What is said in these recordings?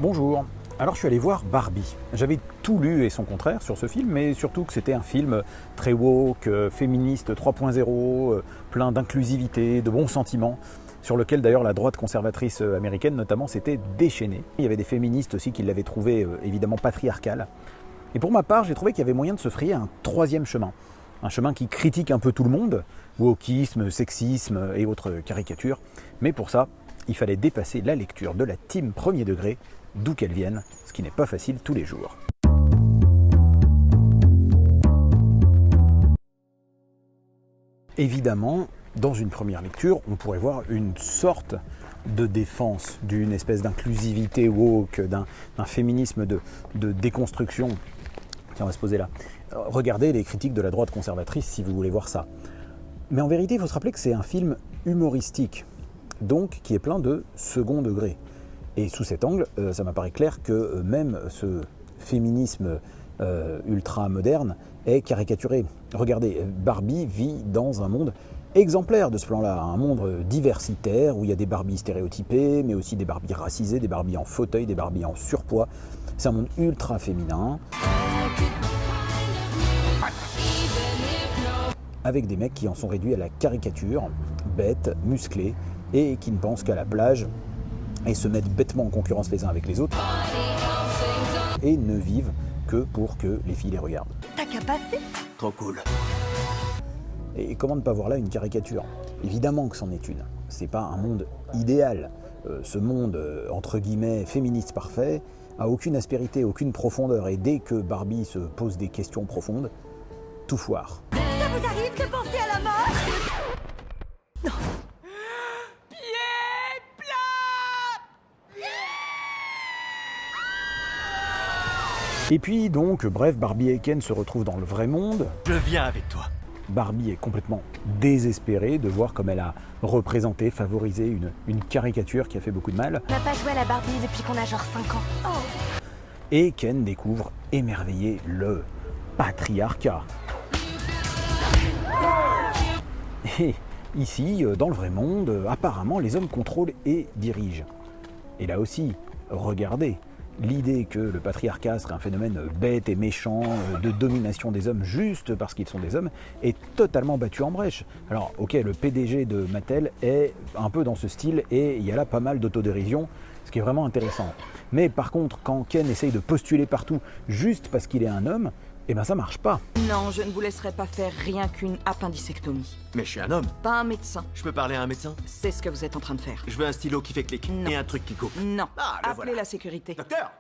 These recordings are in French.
Bonjour. Alors je suis allé voir Barbie. J'avais tout lu et son contraire sur ce film, mais surtout que c'était un film très woke, féministe 3.0, plein d'inclusivité, de bons sentiments, sur lequel d'ailleurs la droite conservatrice américaine notamment s'était déchaînée. Il y avait des féministes aussi qui l'avaient trouvé évidemment patriarcal. Et pour ma part, j'ai trouvé qu'il y avait moyen de se frayer un troisième chemin. Un chemin qui critique un peu tout le monde, wokisme, sexisme et autres caricatures. Mais pour ça, il fallait dépasser la lecture de la team premier degré, d'où qu'elle vienne, ce qui n'est pas facile tous les jours. Évidemment, dans une première lecture, on pourrait voir une sorte de défense d'une espèce d'inclusivité woke, d'un féminisme de déconstruction. Tiens, on va se poser là. Regardez les critiques de la droite conservatrice si vous voulez voir ça. Mais en vérité, il faut se rappeler que c'est un film humoristique, donc qui est plein de second degré. Et sous cet angle, ça m'apparaît clair que même ce féminisme ultra moderne est caricaturé. Regardez, Barbie vit dans un monde exemplaire de ce plan-là, un monde diversitaire où il y a des Barbies stéréotypées, mais aussi des Barbies racisées, des Barbies en fauteuil, des Barbies en surpoids. C'est un monde ultra féminin, avec des mecs qui en sont réduits à la caricature, bêtes, musclés, et qui ne pensent qu'à la plage, et se mettent bêtement en concurrence les uns avec les autres, et ne vivent que pour que les filles les regardent. T'as qu'à passer. Trop cool. Et comment ne pas voir là une caricature? Évidemment que c'en est une. C'est pas un monde idéal. Ce monde, entre guillemets, féministe parfait, a aucune aspérité, aucune profondeur, et dès que Barbie se pose des questions profondes, tout foire. Ça vous arrive de penser à la mort? Non. Et puis donc, bref, Barbie et Ken se retrouvent dans le vrai monde. Je viens avec toi. Barbie est complètement désespérée de voir comme elle a représenté, favorisé une caricature qui a fait beaucoup de mal. On n'a pas joué à la Barbie depuis qu'on a genre 5 ans. Oh. Et Ken découvre, émerveillé, le patriarcat. Et ici, dans le vrai monde, apparemment, les hommes contrôlent et dirigent. Et là aussi, regardez, l'idée que le patriarcat serait un phénomène bête et méchant, de domination des hommes juste parce qu'ils sont des hommes, est totalement battue en brèche. Alors, ok, le PDG de Mattel est un peu dans ce style et il y a là pas mal d'autodérision, ce qui est vraiment intéressant. Mais par contre, quand Ken essaye de postuler partout juste parce qu'il est un homme, eh ben ça marche pas. Non, je ne vous laisserai pas faire rien qu'une appendicectomie. Mais je suis un homme. Pas un médecin. Je peux parler à un médecin? C'est ce que vous êtes en train de faire. Je veux un stylo qui fait clic. Non. Et un truc qui coupe. Non. Ah, le Appelez voilà. la sécurité. Docteur!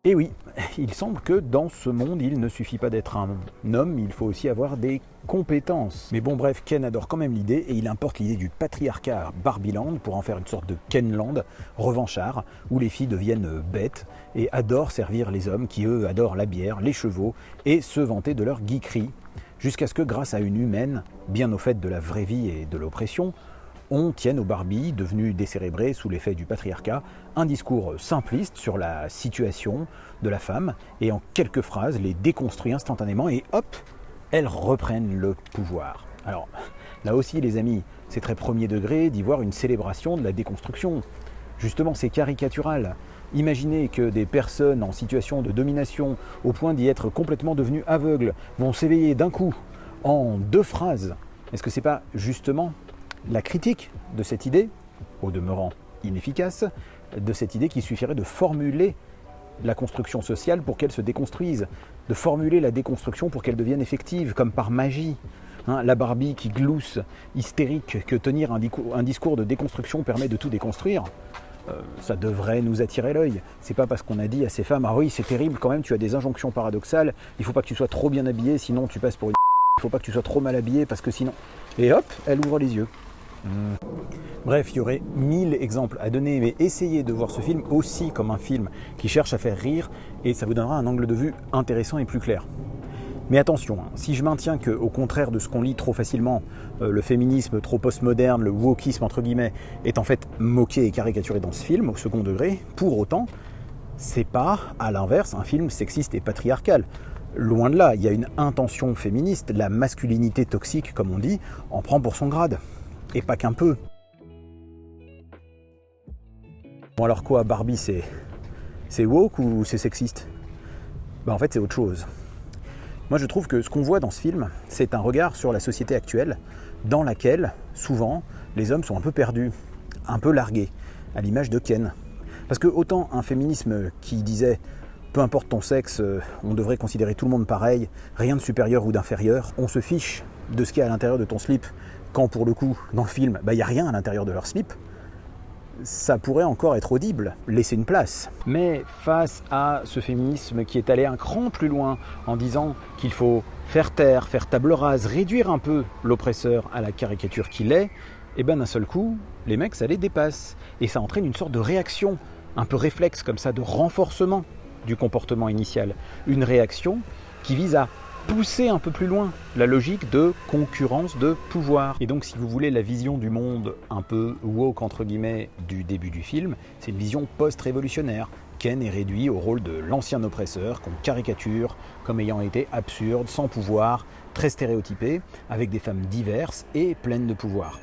Et oui, il semble que dans ce monde, il ne suffit pas d'être un homme, il faut aussi avoir des compétences. Mais bon, bref, Ken adore quand même l'idée et il importe l'idée du patriarcat à Barbieland pour en faire une sorte de Kenland revanchard où les filles deviennent bêtes et adorent servir les hommes qui, eux, adorent la bière, les chevaux et se vanter de leur geekerie. Jusqu'à ce que, grâce à une humaine, bien au fait de la vraie vie et de l'oppression, on tienne aux Barbies, devenues décérébrées sous l'effet du patriarcat, un discours simpliste sur la situation de la femme, et en quelques phrases les déconstruit instantanément, et hop, elles reprennent le pouvoir. Alors, là aussi les amis, c'est très premier degré d'y voir une célébration de la déconstruction. Justement, c'est caricatural. Imaginez que des personnes en situation de domination, au point d'y être complètement devenues aveugles, vont s'éveiller d'un coup, en 2 phrases. Est-ce que c'est pas justement la critique de cette idée, au demeurant inefficace, de cette idée qu'il suffirait de formuler la construction sociale pour qu'elle se déconstruise, de formuler la déconstruction pour qu'elle devienne effective, comme par magie. La Barbie qui glousse, hystérique, que tenir un discours de déconstruction permet de tout déconstruire, ça devrait nous attirer l'œil. C'est pas parce qu'on a dit à ces femmes « Ah oui, c'est terrible quand même, tu as des injonctions paradoxales, il faut pas que tu sois trop bien habillé, sinon tu passes pour une... il faut pas que tu sois trop mal habillé parce que sinon... » Et hop, elle ouvre les yeux. Bref, il y aurait 1000 exemples à donner, mais essayez de voir ce film aussi comme un film qui cherche à faire rire et ça vous donnera un angle de vue intéressant et plus clair. Mais attention, si je maintiens qu'au contraire de ce qu'on lit trop facilement, le féminisme trop postmoderne, le wokisme entre guillemets, est en fait moqué et caricaturé dans ce film au second degré, pour autant, c'est pas, à l'inverse, un film sexiste et patriarcal. Loin de là, il y a une intention féministe, la masculinité toxique, comme on dit, en prend pour son grade. Et pas qu'un peu. Bon alors quoi, Barbie c'est woke ou c'est sexiste? En fait c'est autre chose. Moi je trouve que ce qu'on voit dans ce film, c'est un regard sur la société actuelle dans laquelle, souvent, les hommes sont un peu perdus, un peu largués, à l'image de Ken. Parce que autant un féminisme qui disait peu importe ton sexe, on devrait considérer tout le monde pareil, rien de supérieur ou d'inférieur, on se fiche de ce qu'il y a à l'intérieur de ton slip, quand pour le coup, dans le film, il n'y a rien à l'intérieur de leur slip, ça pourrait encore être audible, laisser une place. Mais face à ce féminisme qui est allé un cran plus loin en disant qu'il faut faire taire, faire table rase, réduire un peu l'oppresseur à la caricature qu'il est, et d'un seul coup, les mecs, ça les dépasse. Et ça entraîne une sorte de réaction, un peu réflexe comme ça, de renforcement du comportement initial. Une réaction qui vise à pousser un peu plus loin la logique de concurrence de pouvoir. Et donc si vous voulez la vision du monde un peu woke entre guillemets du début du film, c'est une vision post-révolutionnaire. Ken est réduit au rôle de l'ancien oppresseur qu'on caricature comme ayant été absurde, sans pouvoir, très stéréotypé, avec des femmes diverses et pleines de pouvoir.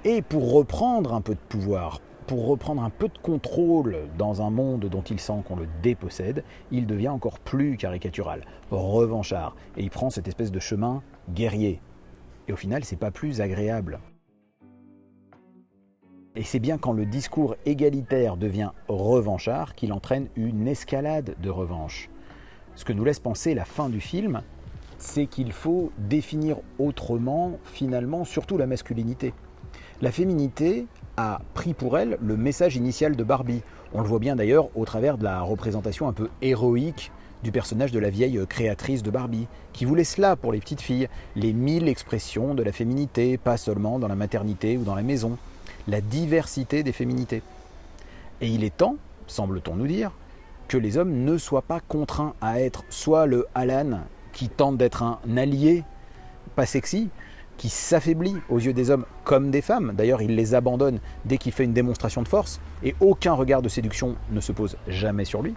Et pour reprendre un peu de pouvoir, pour reprendre un peu de contrôle dans un monde dont il sent qu'on le dépossède, il devient encore plus caricatural, revanchard, et il prend cette espèce de chemin guerrier. Et au final, c'est pas plus agréable. Et c'est bien quand le discours égalitaire devient revanchard qu'il entraîne une escalade de revanche. Ce que nous laisse penser la fin du film, c'est qu'il faut définir autrement, finalement, surtout la masculinité. La féminité a pris pour elle le message initial de Barbie. On le voit bien d'ailleurs au travers de la représentation un peu héroïque du personnage de la vieille créatrice de Barbie, qui voulait cela pour les petites filles, les 1000 expressions de la féminité, pas seulement dans la maternité ou dans la maison, la diversité des féminités. Et il est temps, semble-t-on nous dire, que les hommes ne soient pas contraints à être soit le Alan qui tente d'être un allié, pas sexy, qui s'affaiblit aux yeux des hommes comme des femmes. D'ailleurs, il les abandonne dès qu'il fait une démonstration de force et aucun regard de séduction ne se pose jamais sur lui.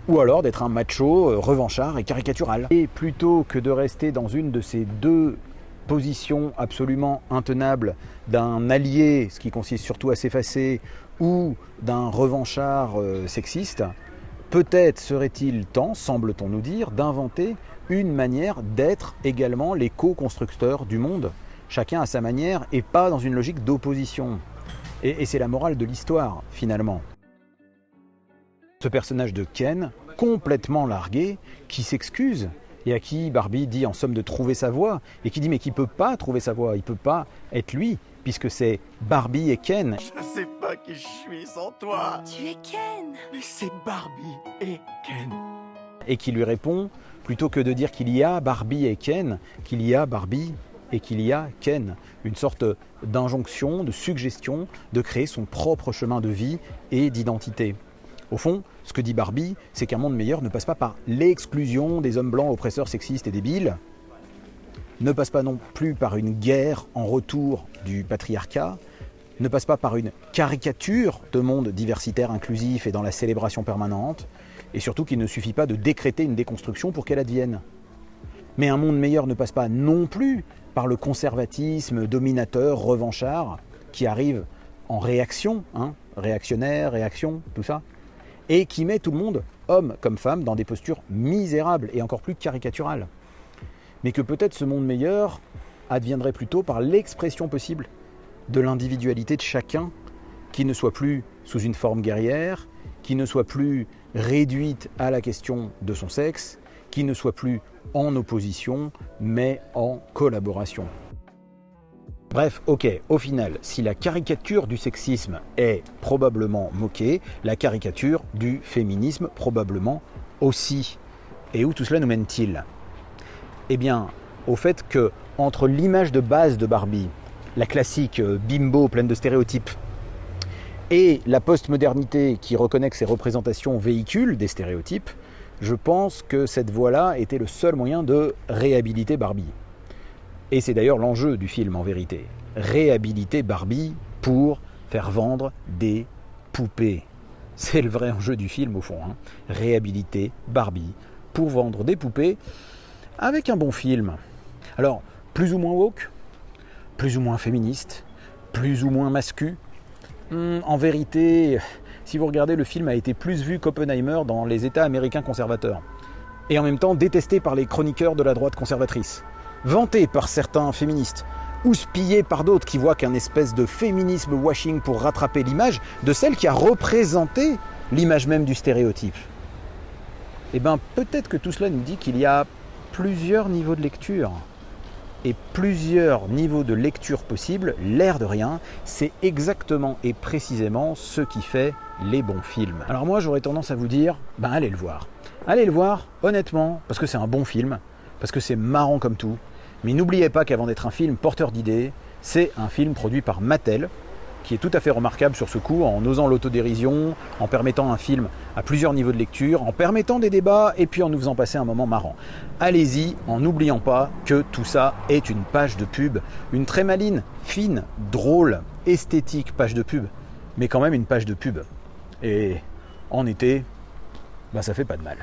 Ou alors d'être un macho revanchard et caricatural. Et plutôt que de rester dans une de ces deux positions absolument intenables d'un allié, ce qui consiste surtout à s'effacer, ou d'un revanchard sexiste, peut-être serait-il temps, semble-t-on nous dire, d'inventer une manière d'être également les co-constructeurs du monde, chacun à sa manière et pas dans une logique d'opposition. Et c'est la morale de l'histoire, finalement. Ce personnage de Ken, complètement largué, qui s'excuse, et à qui Barbie dit en somme de trouver sa voie, et qui dit mais qui ne peut pas trouver sa voie, il ne peut pas être lui, puisque c'est Barbie et Ken. Je sais pas qui je suis sans toi. Tu es Ken. Mais c'est Barbie et Ken. Et qui lui répond, plutôt que de dire qu'il y a Barbie et Ken, qu'il y a Barbie et qu'il y a Ken. Une sorte d'injonction, de suggestion de créer son propre chemin de vie et d'identité. Au fond, ce que dit Barbie, c'est qu'un monde meilleur ne passe pas par l'exclusion des hommes blancs oppresseurs, sexistes et débiles, ne passe pas non plus par une guerre en retour du patriarcat, ne passe pas par une caricature de monde diversitaire, inclusif et dans la célébration permanente, et surtout qu'il ne suffit pas de décréter une déconstruction pour qu'elle advienne. Mais un monde meilleur ne passe pas non plus par le conservatisme dominateur, revanchard, qui arrive en réaction, réactionnaire, réaction, tout ça, et qui met tout le monde, hommes comme femmes, dans des postures misérables et encore plus caricaturales. Mais que peut-être ce monde meilleur adviendrait plutôt par l'expression possible de l'individualité de chacun, qui ne soit plus sous une forme guerrière, qui ne soit plus réduite à la question de son sexe, qui ne soit plus en opposition, mais en collaboration. Bref, ok, au final, si la caricature du sexisme est probablement moquée, la caricature du féminisme probablement aussi. Et où tout cela nous mène-t-il ? Eh bien, au fait que entre l'image de base de Barbie, la classique bimbo pleine de stéréotypes, et la postmodernité qui reconnaît que ces représentations véhiculent des stéréotypes, je pense que cette voie-là était le seul moyen de réhabiliter Barbie. Et c'est d'ailleurs l'enjeu du film en vérité. Réhabiliter Barbie pour faire vendre des poupées. C'est le vrai enjeu du film au fond. Réhabiliter Barbie pour vendre des poupées avec un bon film. Alors, plus ou moins woke, plus ou moins féministe, plus ou moins mascu. En vérité, Si vous regardez, le film a été plus vu qu'Oppenheimer dans les États américains conservateurs. Et en même temps détesté par les chroniqueurs de la droite conservatrice. Vanté par certains féministes. Houspillé par d'autres qui voient qu'un espèce de féminisme washing pour rattraper l'image de celle qui a représenté l'image même du stéréotype. Eh bien, peut-être que tout cela nous dit qu'il y a plusieurs niveaux de lecture. Et plusieurs niveaux de lecture possibles, l'air de rien, c'est exactement et précisément ce qui fait les bons films. Alors moi, j'aurais tendance à vous dire, allez le voir. Allez le voir, honnêtement, parce que c'est un bon film, parce que c'est marrant comme tout. Mais n'oubliez pas qu'avant d'être un film porteur d'idées, c'est un film produit par Mattel, qui est tout à fait remarquable sur ce coup, en osant l'autodérision, en permettant un film à plusieurs niveaux de lecture, en permettant des débats et puis en nous faisant passer un moment marrant. Allez-y, en n'oubliant pas que tout ça est une page de pub, une très maligne, fine, drôle, esthétique page de pub, mais quand même une page de pub. Et en été, ça fait pas de mal.